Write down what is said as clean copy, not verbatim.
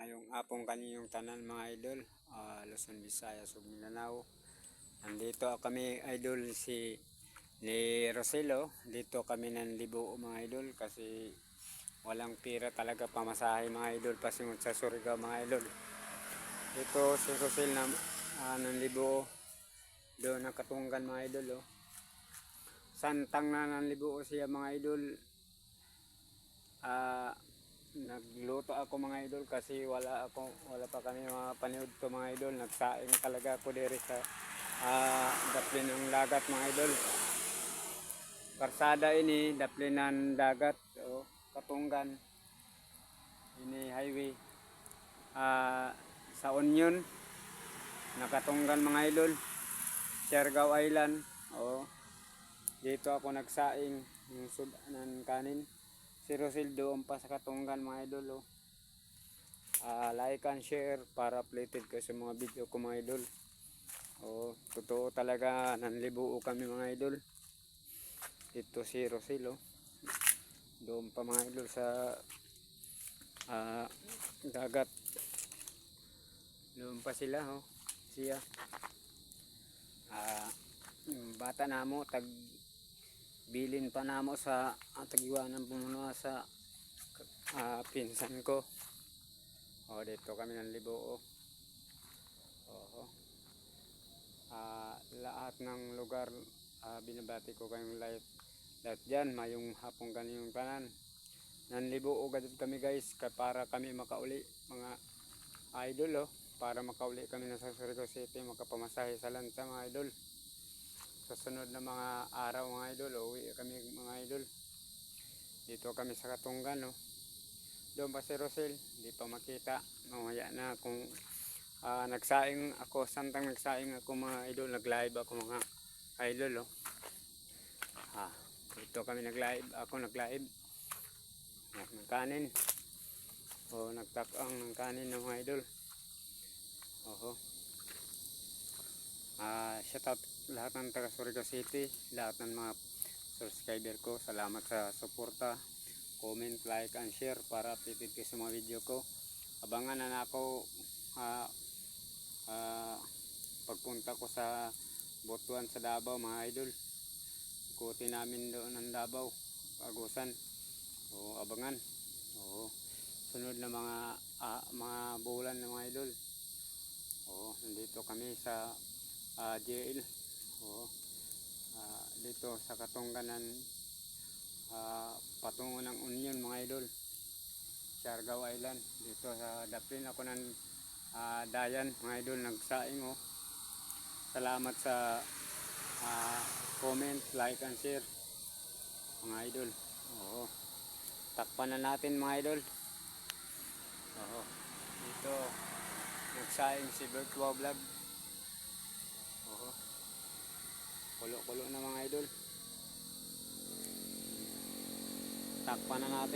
Ngayong hapon kanyang tanan mga idol, Luzon, Visayas ug Mindanao. Nandito kami idol ni Roselo. Dito kami nanlibo mga idol kasi walang pira talaga pamasahe mga idol pasingon sa Surigao mga idol. Dito si Rosel na nanlibo doon ang Katunggan mga idol. Santang na nanlibo siya mga idol. Nagluto ako mga idol kasi wala pa kami mga paniod to mga idol. Nagsaing talaga ako diri sa daplin ng dagat mga idol. Karsada ini daplinan dagat Katunggan ini highway sa Union Nakatunggan mga idol, Siargao Island. Dito ako nagsaing yung sudanan kanin. Si Rosel doon pa sa Katunggan mga idol. Like and share para updated kayo sa mga video ko mga idol. Totoo talaga nanlibuo kami mga idol. Ito si Rosel doon pa mga idol sa dagat. Doon pa sila siya. Bata namo bilin pa namo sa tagiwanan pumuno sa pinsan ko. Dito kami nanlibuo. Lahat ng lugar binabati ko kayong lahat dyan, mayong hapong kanyang tanan. Nanlibuo gadid kami guys para kami makauli mga idol para makauli kami na sa Surigao City, makapamasahe sa lansa mga idol. Sa sunod na mga araw mga idol, uwi kami mga idol. Dito kami sa Katunggan Doon pa si Rosel, hindi pa makita. Mamaya na kung nagsaing ako, santang nagsaing ako mga idol, nag-live ako mga idol dito kami nag-live, ako nag-live ng kanin nagtakang ng kanin ng mga idol. Shout out lahat ng taga Surigao City, lahat ng mga subscriber ko. Salamat sa suporta, comment, like and share para updated kayo sa mga video ko. Abangan na ako pagpunta ko sa Butuan sa Davao mga idol. Ikutin namin doon ang Davao, Agusan. Abangan. Sunod na mga bulan ng mga idol. Nandito kami sa jail. Dito sa Katungganan, patungo ng Union mga idol, Siargao Island. Dito sa daplin ako ng dayan mga idol, nagsaing Salamat sa comment, like and share mga idol. Takpan na natin mga idol. Dito nagsaing si Virtual Vlog. Kulo-kulo na mga idol. Takpan na natin.